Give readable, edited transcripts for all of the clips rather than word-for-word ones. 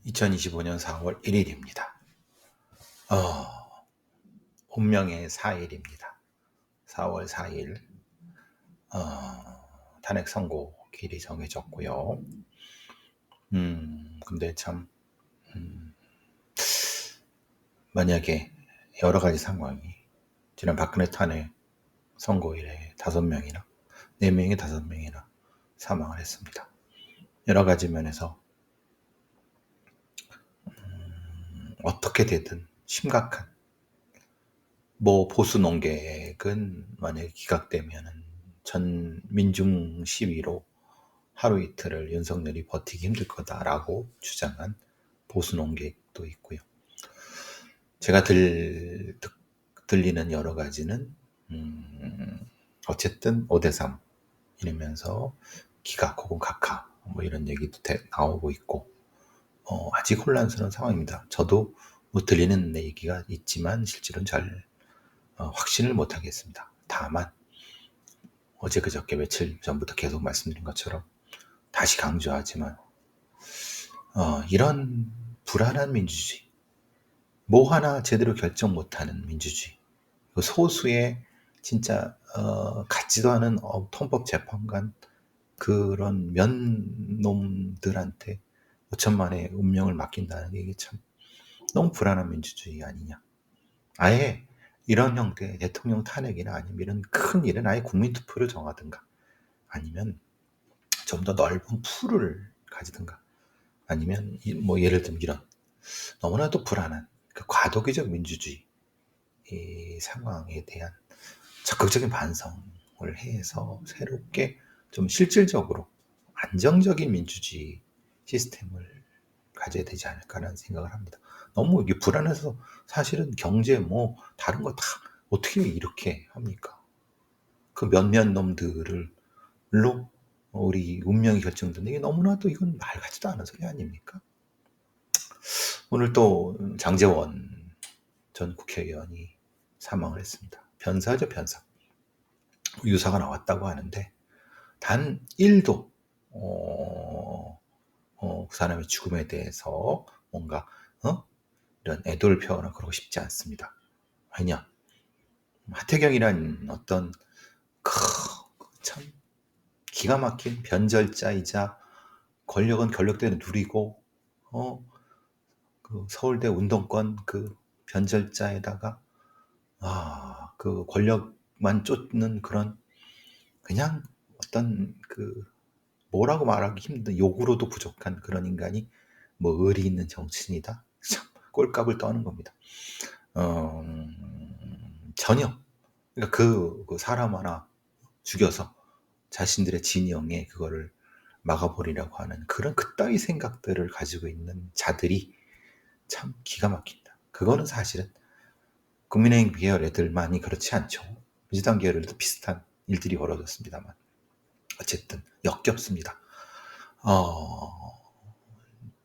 2025년 4월 1일입니다. 운명의 4일입니다. 4월 4일 탄핵 선고일이 정해졌고요. 근데 참 만약에 여러 가지 상황이 지난 박근혜 탄핵 선고일에 5명이나 4명이 5명이나 사망을 했습니다. 여러 가지 면에서 어떻게 되든 심각한 보수 농객은 만약에 기각되면은 전 민중 시위로 하루 이틀을 윤석열이 버티기 힘들 거다라고 주장한 보수 농객도 있고요. 제가 들리는 여러 가지는 어쨌든 5대3 이러면서 기각 혹은 각하 이런 얘기도 나오고 있고 아직 혼란스러운 상황입니다. 저도 들리는 얘기가 있지만 실제로는 잘 확신을 못 하겠습니다. 다만 어제 그저께 며칠 전부터 계속 말씀드린 것처럼 다시 강조하지만 이런 불안한 민주주의, 뭐 하나 제대로 결정 못하는 민주주의, 소수의 진짜 같지도 않은 헌법재판관 그런 면놈들한테 5천만의 운명을 맡긴다는 게 이게 참 너무 불안한 민주주의 아니냐. 아예 이런 형태의 대통령 탄핵이나 아니면 이런 큰 일은 아예 국민투표를 정하든가 아니면 좀 더 넓은 풀을 가지든가 아니면 예를 들면 이런 너무나도 불안한 그 과도기적 민주주의 이 상황에 대한 적극적인 반성을 해서 새롭게 좀 실질적으로 안정적인 민주주의 시스템을 가져야 되지 않을까라는 생각을 합니다. 너무 이게 불안해서 사실은 경제 다른 거 다 어떻게 이렇게 합니까? 그 몇몇 놈들로 우리 운명이 결정되는 게 너무나도 이건 말 같지도 않은 소리 아닙니까? 오늘 또 장제원 전 국회의원이 사망을 했습니다. 변사죠, 변사. 유사가 나왔다고 하는데 단 1도 그 사람의 죽음에 대해서 뭔가 이런 애도를 표현하고 그러고 싶지 않습니다. 왜냐? 하태경이란 어떤 참 기가 막힌 변절자이자 권력은 권력대로 누리고 그 서울대 운동권 그 변절자에다가 그 권력만 쫓는 그런 그냥 어떤 그 뭐라고 말하기 힘든 욕으로도 부족한 그런 인간이 의리 있는 정치인이다. 참 꼴값을 떠는 겁니다. 전혀 그러니까 그 사람 하나 죽여서 자신들의 진영에 그거를 막아버리려고 하는 그런 그따위 생각들을 가지고 있는 자들이 참 기가 막힌다. 그거는 사실은 국민의힘 계열 애들만이 그렇지 않죠. 민주당 계열도 비슷한 일들이 벌어졌습니다만 어쨌든 역겹습니다.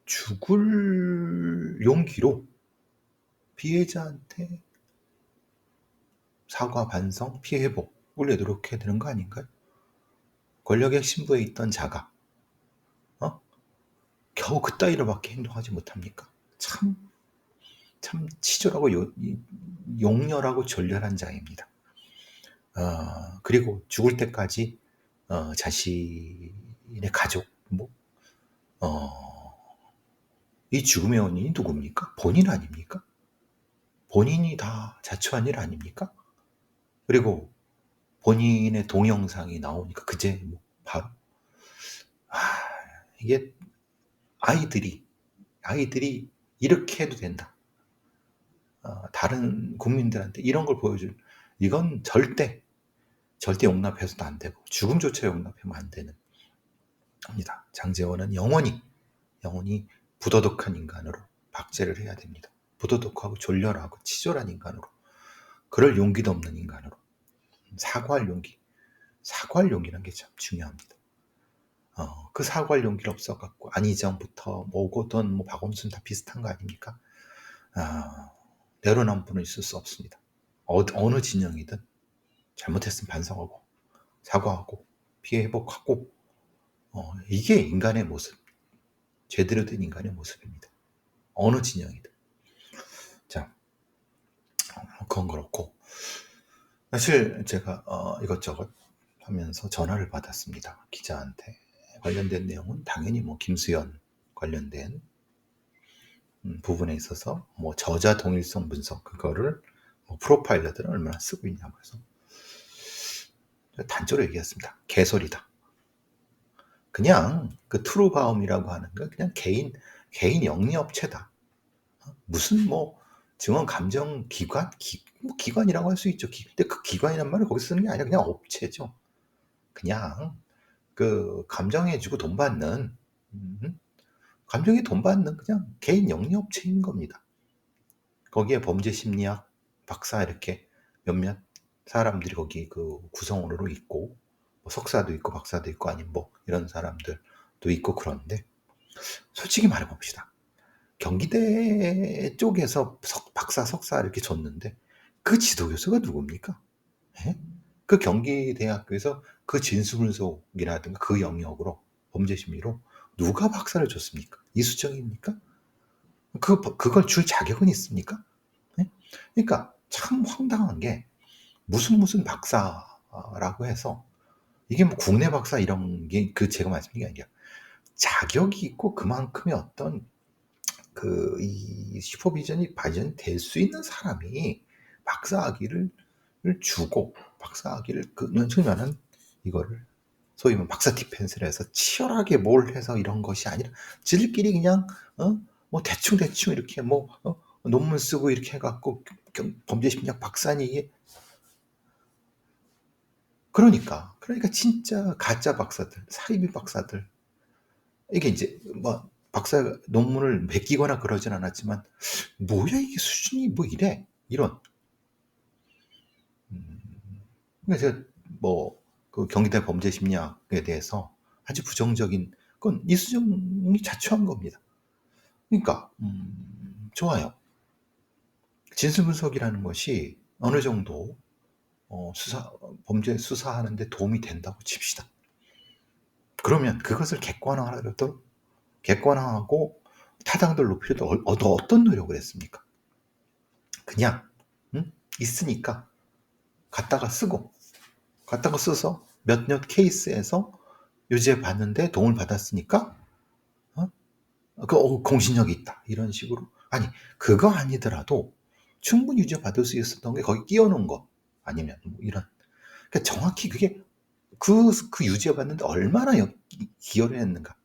죽을 용기로 피해자한테 사과, 반성, 피해 회복을 내도록 해야 되는 거 아닌가요? 권력의 핵심부에 있던 자가 겨우 그따위로밖에 행동하지 못합니까? 참 치졸하고 용렬하고 졸렬한 자입니다. 그리고 죽을 때까지 자신의 가족, 이 죽음의 원인이 누굽니까? 본인 아닙니까? 본인이 다 자초한 일 아닙니까? 그리고 본인의 동영상이 나오니까 그제 바로 이게 아이들이 이렇게 해도 된다. 다른 국민들한테 이런 걸 보여줄 이건 절대 용납해서도 안 되고 죽음조차 용납하면 안 되는 겁니다. 장제원은 영원히 부도덕한 인간으로 박제를 해야 됩니다. 부도덕하고 졸렬하고 치졸한 인간으로 그럴 용기도 없는 인간으로 사과할 용기란 게 참 중요합니다. 그 사과할 용기를 없어갖고 안희정부터 오거돈 박원순 다 비슷한 거 아닙니까? 내로남불은 있을 수 없습니다. 어느 진영이든 잘못했으면 반성하고 사과하고 피해 회복하고 이게 인간의 모습, 제대로 된 인간의 모습입니다. 어느 진영이든. 자, 그건 그렇고 사실 제가 이것저것 하면서 전화를 받았습니다. 기자한테. 관련된 내용은 당연히 뭐 김수현 관련된 부분에 있어서 뭐 저자 동일성 분석 그거를 뭐 프로파일러들은 얼마나 쓰고 있냐고 해서 단조로 얘기했습니다. 개소리다. 그냥 그 트루바움이라고 하는 건 그냥 개인 영리업체다. 무슨 뭐 증언 감정 기관 뭐 기관이라고 할 수 있죠. 근데 그 기관이란 말을 거기서 쓰는 게 아니라 그냥 업체죠. 그냥 그 감정해주고 돈 받는 감정에 돈 받는 그냥 개인 영리업체인 겁니다. 거기에 범죄 심리학 박사 이렇게 몇몇 사람들이 거기 그 구성원으로 있고 뭐 석사도 있고 박사도 있고 아니면 뭐 이런 사람들도 있고 그런데 솔직히 말해봅시다. 경기대 쪽에서 박사 석사 이렇게 줬는데 그 지도교수가 누굽니까? 예? 그 경기대학교에서 그 진수분석이라든가 그 영역으로 범죄 심리로 누가 박사를 줬습니까? 이수정입니까? 그걸 줄 자격은 있습니까? 예? 그러니까 참 황당한 게 무슨 박사라고 해서 이게 뭐 국내 박사 이런 게 그 제가 말씀드린 게 아니라 자격이 있고 그만큼의 어떤 그 이 슈퍼비전이 발전될 수 있는 사람이 박사학위를 주고 박사학위를 소위 말하는 이거를 소위 말하는 박사 디펜스를 해서 치열하게 뭘 해서 이런 것이 아니라 지들끼리 그냥 뭐 대충 이렇게 뭐 논문 쓰고 이렇게 해갖고 범죄 심리학 박사니 이게 그러니까 진짜 가짜 박사들 사이비 박사들 이게 이제 뭐 박사 논문을 베끼거나 그러진 않았지만 뭐야 이게 수준이 뭐 이래 이런 그래서 제가 뭐 그 경기대 범죄 심리학에 대해서 아주 부정적인 건 이수정이 자초한 겁니다. 그러니까 좋아요. 진술 분석이라는 것이 어느 정도 범죄 수사하는데 도움이 된다고 칩시다. 그러면 그것을 객관화하고 타당도를 높이려도 어떤 노력을 했습니까? 그냥 있으니까 갖다가 써서 몇몇 케이스에서 유죄 받는데 도움을 받았으니까 공신력이 있다 이런 식으로 아니 그거 아니더라도 충분히 유죄 받을 수 있었던 게 거기 끼워놓은 거 아니면 뭐 이런 그러니까 정확히 그게 그 유죄 받는데 얼마나 기여를 했는가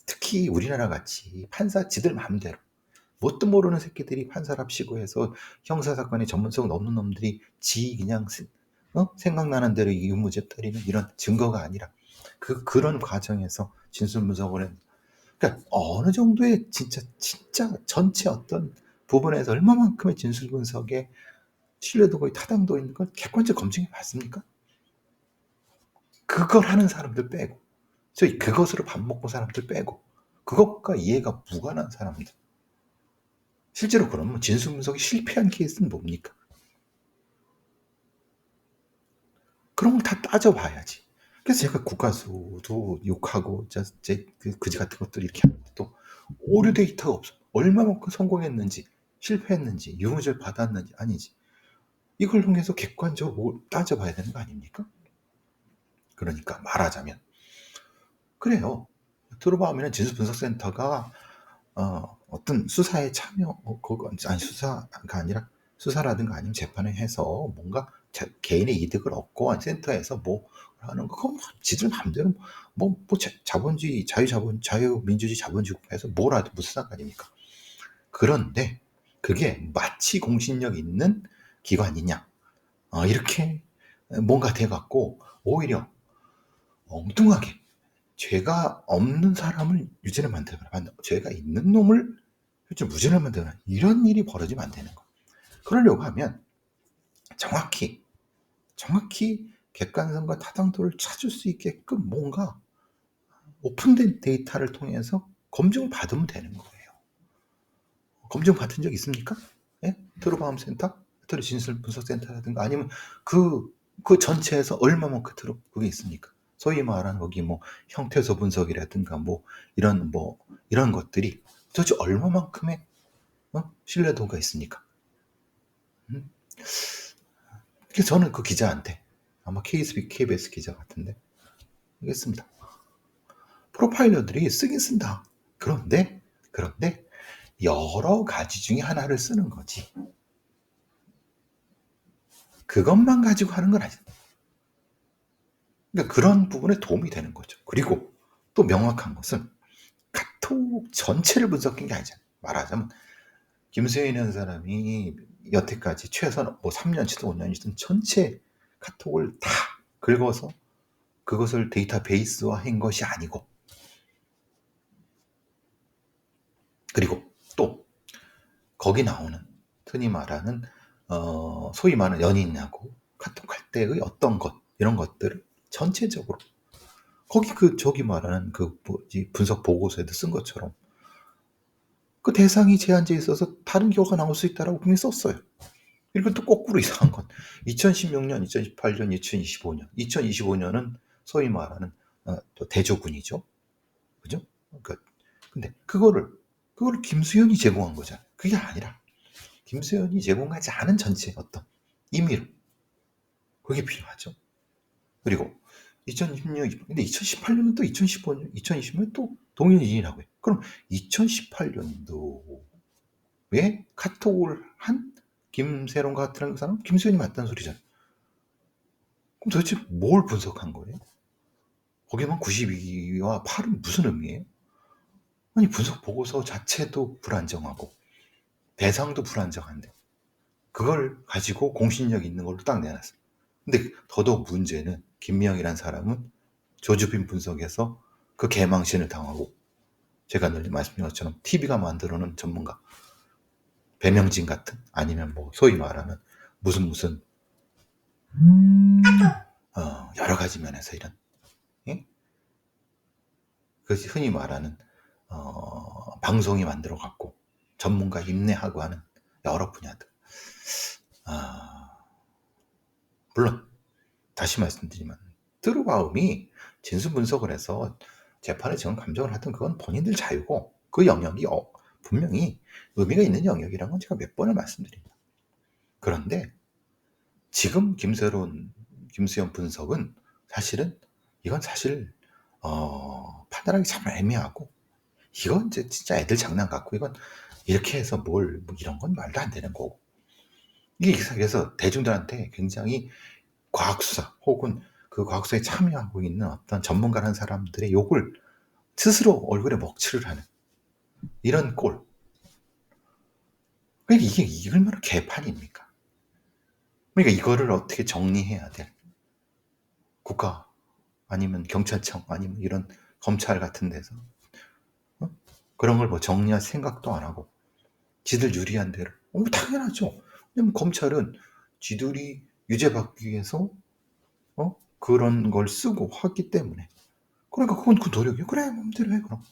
특히 우리나라 같이 판사 지들 마음대로 뭣도 모르는 새끼들이 판사랍시고 해서 형사사건에 전문성 없는 놈들이 그냥 생각나는 대로 유무죄 때리는 이런 증거가 아니라 그런 과정에서 진술 분석을 했 그러니까 어느 정도의 진짜 전체 어떤 부분에서 얼마만큼의 진술 분석에 신뢰도가 타당도 있는 걸 객관적 검증해 봤습니까? 그걸 하는 사람들 빼고 저희 그것으로 밥 먹고 사람들 빼고 그것과 이해가 무관한 사람들 실제로 그러면 진술 분석이 실패한 케이스는 뭡니까? 그런 걸 다 따져봐야지. 그래서 제가 국가수도 욕하고 제 그지 같은 것들 이렇게 하는데 또 오류 데이터가 없어. 얼마만큼 성공했는지 실패했는지 유무죄를 받았는지 아니지. 이걸 통해서 객관적으로 따져봐야 되는 거 아닙니까? 그러니까 말하자면 그래요. 트루바움이나 진술분석센터가 어떤 수사에 참여 그거 아니 수사가 아니라 수사라든가 아니면 재판을 해서 뭔가 개인의 이득을 얻고 센터에서 뭐 하는 거 그건 지들 마음대로 뭐 자본주의 자유민주주의 자본주의국가에서 뭘 하든 무슨 상관입니까? 그런데 그게 마치 공신력 있는 기관이냐 이렇게 뭔가 돼갖고 오히려 엉뚱하게 죄가 없는 사람을 유죄를 만들거나 죄가 있는 놈을 실제 무죄를 만들거나 이런 일이 벌어지면 안 되는 거. 그러려고 하면 정확히 객관성과 타당도를 찾을 수 있게끔 뭔가 오픈된 데이터를 통해서 검증을 받으면 되는 거예요. 검증 받은 적 있습니까? 예? 트루바움 센터? 트루 진술 분석 센터라든가 아니면 그 전체에서 얼마만큼 그게 있습니까? 소위 말하는 거기 뭐 형태소 분석이라든가 뭐 이런 것들이 도대체 얼마만큼의 신뢰도가 있습니까? 음? 그래서 저는 그 기자한테, 아마 KBS 기자 같은데, 알겠습니다. 프로파일러들이 쓰긴 쓴다. 그런데 여러 가지 중에 하나를 쓰는 거지. 그것만 가지고 하는 건 아니야. 그러니까 그런 부분에 도움이 되는 거죠. 그리고 또 명확한 것은 카톡 전체를 분석한 게 아니잖아요. 말하자면 김수현이라는 사람이 여태까지 최소한 뭐 3년치든 5년치든 전체 카톡을 다 긁어서 그것을 데이터베이스화 한 것이 아니고, 그리고 또 거기 나오는 흔히 말하는 소위 말하는 연인하고 카톡할 때의 어떤 것, 이런 것들을 전체적으로 거기 저기 말하는 그 뭐지 분석 보고서에도 쓴 것처럼 그 대상이 제한돼 있어서 다른 결과가 나올 수 있다라고 분명히 썼어요. 그리고 또 거꾸로 이상한 건 2016년, 2018년, 2025년, 2025년은 소위 말하는 또 대조군이죠. 그죠? 그러니까 근데 그거를 김수현이 제공한 거잖아요. 그게 아니라 김수현이 제공하지 않은 전체 어떤 임의로, 그게 필요하죠. 그리고 2016년, 근데 2018년은 또 2015년, 2020년 또 동일인이라고 해요. 그럼 2018년도에 카톡을 한 김세론 같은 사람, 김수현이 맞다는 소리잖아요. 그럼 도대체 뭘 분석한 거예요? 거기만 92와 8은 무슨 의미예요? 아니, 분석 보고서 자체도 불안정하고 대상도 불안정한데 그걸 가지고 공신력 있는 걸로 딱 내놨어요. 근데 더더욱 문제는 김미영이라는 사람은 조주빈 분석에서 그 개망신을 당하고, 제가 늘 말씀드린 것처럼 TV가 만들어놓은 전문가, 배명진 같은, 아니면 뭐 소위 말하는 무슨 여러 가지 면에서 이런, 예? 그 흔히 말하는 방송이 만들어 갖고 전문가 임내하고 하는 여러 분야들. 물론 다시 말씀드리면 트루바움이 진술 분석을 해서 재판에 지금 감정을 하든 그건 본인들 자유고, 그 영역이 분명히 의미가 있는 영역이라는 건 제가 몇 번을 말씀드립니다. 그런데 지금 김수현 분석은 사실은 이건 사실 판단하기 참 애매하고, 이건 이제 진짜 애들 장난 같고, 이건 이렇게 해서 뭐 이런 건 말도 안 되는 거고, 이게 그래서 대중들한테 굉장히 과학수사 혹은 그 과학수사에 참여하고 있는 어떤 전문가라는 사람들의 욕을 스스로 얼굴에 먹칠을 하는 이런 꼴. 그러니까 이게 얼마나 개판입니까? 그러니까 이거를 어떻게 정리해야 될 국가, 아니면 경찰청, 아니면 이런 검찰 같은 데서 그런 걸 뭐 정리할 생각도 안 하고 지들 유리한 대로. 당연하죠. 왜냐면 검찰은 지들이 유죄받기 위해서 그런 걸 쓰고 하기 때문에. 그러니까 그건 그 노력이요. 그래, 마음대로 해, 그럼.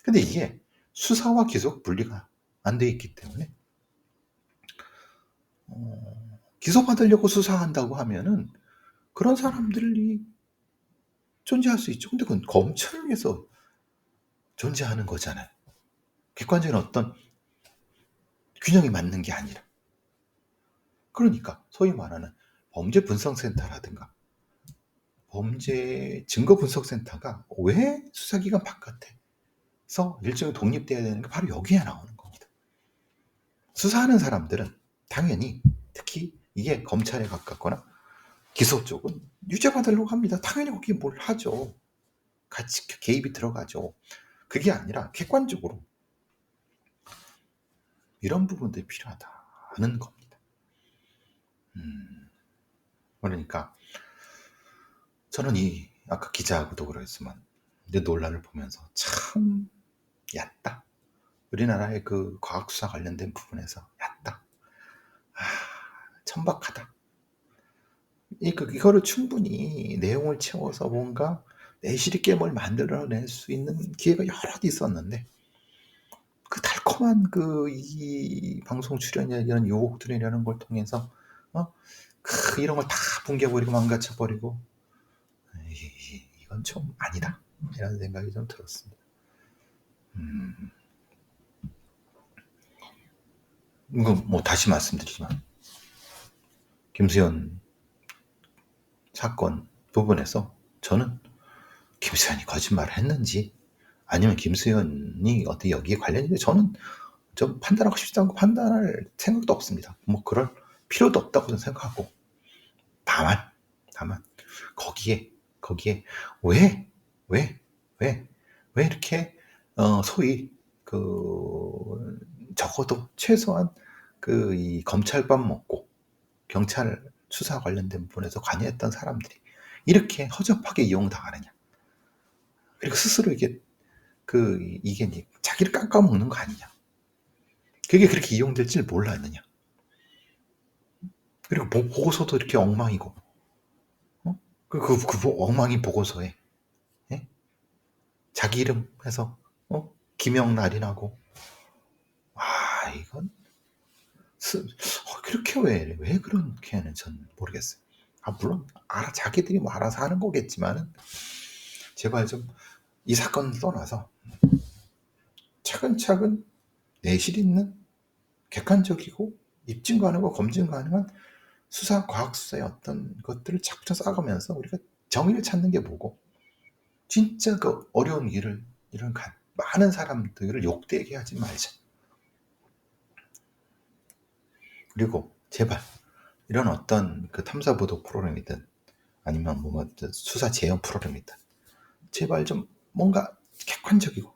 근데 이게 수사와 기소가 분리가 안 돼 있기 때문에 기소받으려고 수사한다고 하면은 그런 사람들이 존재할 수 있죠. 근데 그건 검찰을 위해서 존재하는 거잖아요. 객관적인 어떤 균형이 맞는 게 아니라. 그러니까 소위 말하는 범죄 분석센터라든가 범죄 증거 분석센터가 왜 수사기관 바깥에서 일종의 독립돼야 되는 게 바로 여기에 나오는 겁니다. 수사하는 사람들은 당연히, 특히 이게 검찰에 가깝거나 기소 쪽은 유죄받으려고 합니다. 당연히 거기에 뭘 하죠. 같이 개입이 들어가죠. 그게 아니라 객관적으로 이런 부분들이 필요하다는 겁니다. 그러니까 저는 아까 기자하고도 그랬지만 이제 논란을 보면서 참 얕다. 우리나라의 그 과학수사 관련된 부분에서 얕다. 천박하다. 이거를 충분히 내용을 채워서 뭔가 내실 있게 뭘 만들어낼 수 있는 기회가 여러 있었는데, 그 달콤한 이 방송 출연이나 이런 요곡들이라는 걸 통해서 이런 걸 다 붕괴버리고 망가쳐버리고, 이건 좀 아니다 이라는 생각이 좀 들었습니다. 이거 뭐 다시 말씀드리지만 김수현 사건 부분에서 저는 김수현이 거짓말을 했는지 아니면 김수현이 어떻게 여기에 관련인지 저는 좀 판단하고 싶지 않고 판단할 생각도 없습니다. 뭐 그럴 필요도 없다고 저는 생각하고 다만 거기에 왜 왜 왜 이렇게 소위 그 적어도 최소한 그 이 검찰밥 먹고 경찰 수사 관련된 부분에서 관여했던 사람들이 이렇게 허접하게 이용당하느냐. 그리고 스스로 이게 이게 이제 자기를 깎아먹는 거 아니냐. 그게 그렇게 이용될 줄 몰랐느냐. 그리고 보고서도 이렇게 엉망이고, 엉망인 보고서에, 예? 자기 이름 해서, 김영날이라고. 아, 이건, 그렇게 왜 그렇게 하는 전 모르겠어요. 아, 물론, 자기들이 뭐 알아서 하는 거겠지만은, 제발 좀, 이 사건을 떠나서, 차근차근 내실 있는 객관적이고 입증 가능하고 검증 가능한 과학 수사의 어떤 것들을 차곡차 쌓아가면서 우리가 정의를 찾는 게 뭐고 진짜 그 어려운 일을 이런 많은 사람들을 욕되게 하지 말자. 그리고 제발 이런 어떤 그 탐사보도 프로그램이든 아니면 뭐 수사 재연 프로그램이든 제발 좀 뭔가 객관적이고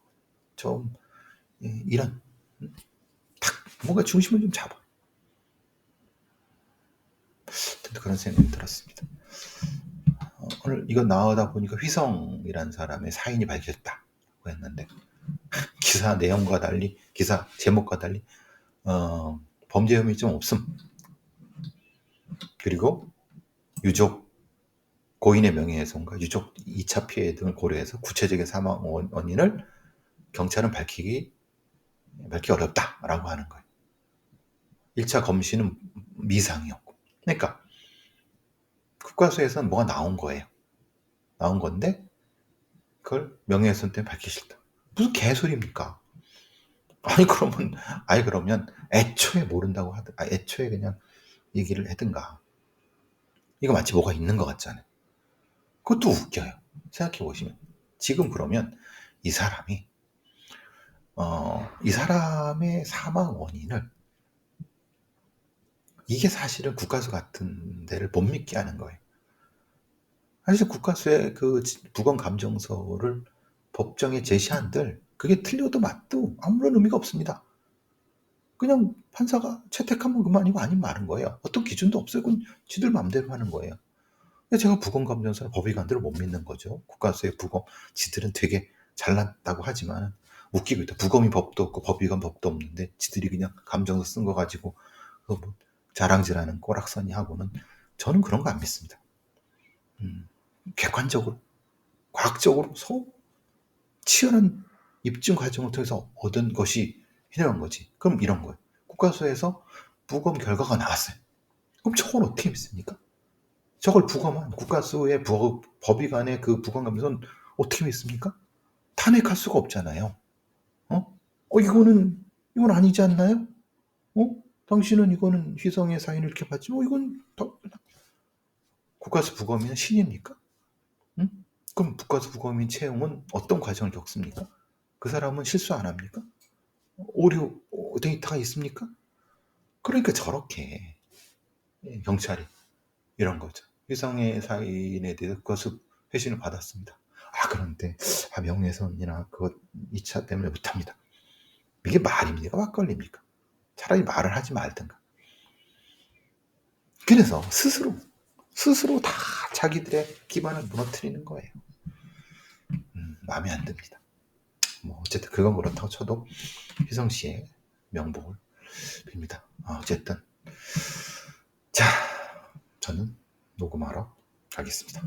좀 이런 딱 뭔가 중심을 좀 잡아. 그런 생각이 들었습니다. 오늘 이거 나오다 보니까 휘성이라는 사람의 사인이 밝혀졌다고 했는데 기사 내용과 달리 기사 제목과 달리 범죄 혐의 좀 없음. 그리고 유족 고인의 명예훼손과 유족 2차 피해 등을 고려해서 구체적인 사망 원인을 경찰은 밝히기 어렵다라고 하는 거예요. 1차 검신은 미상이었고. 그러니까 국과수에서는 뭐가 나온 거예요. 나온 건데 그걸 명예훼손 때문에 밝히기 싫다. 무슨 개소리입니까? 그러면 애초에 모른다고 애초에 그냥 얘기를 하든가. 이거 마치 뭐가 있는 것 같잖아요. 그것도 웃겨요. 생각해 보시면. 지금 그러면 이 사람이 이 사람의 사망 원인을 이게 사실은 국가수 같은 데를 못 믿게 하는 거예요. 사실 국가수의 그 부검 감정서를 법정에 제시한들 그게 틀려도 맞도 아무런 의미가 없습니다. 그냥 판사가 채택하면 그만이고 아니면 마는 거예요. 어떤 기준도 없어요. 그건 지들 마음대로 하는 거예요. 제가 부검 감정서를 법의관들을 못 믿는 거죠. 국가수의 부검 지들은 되게 잘났다고 하지만 웃기고 있다. 부검이 법도 없고 법의관 법도 없는데 지들이 그냥 감정서 쓴 거 가지고 뭐 자랑질하는 꼬락서니 하고는 저는 그런 거 안 믿습니다. 객관적으로 과학적으로 치열한 입증 과정을 통해서 얻은 것이 이런 거지. 그럼 이런 거예요. 국가수에서 부검 결과가 나왔어요. 그럼 저걸 어떻게 믿습니까? 저걸 부검한 국가수의 법의관의 그 부검 감정은 어떻게 믿습니까? 탄핵할 수가 없잖아요. 이건 아니지 않나요? 당신은 이거는 휘성의 사인을 이렇게 봤지, 이건 국가수 부검인은 신입니까? 응? 그럼 국가수 부검인 채용은 어떤 과정을 겪습니까? 그 사람은 실수 안 합니까? 오류 데이터가 있습니까? 그러니까 저렇게 경찰이 이런 거죠. 휘성의 사인에 대해서 국가수 회신을 받았습니다. 그런데 명예훼손이나 그것 2차 때문에 못합니다. 이게 말입니까? 막걸리입니까? 차라리 말을 하지 말든가. 그래서 스스로 다 자기들의 기반을 무너뜨리는 거예요. 마음에 안 듭니다. 뭐 어쨌든 그건 그렇다고 쳐도 휘성 씨의 명복을 빕니다. 어쨌든 자, 저는 녹음하러 가겠습니다.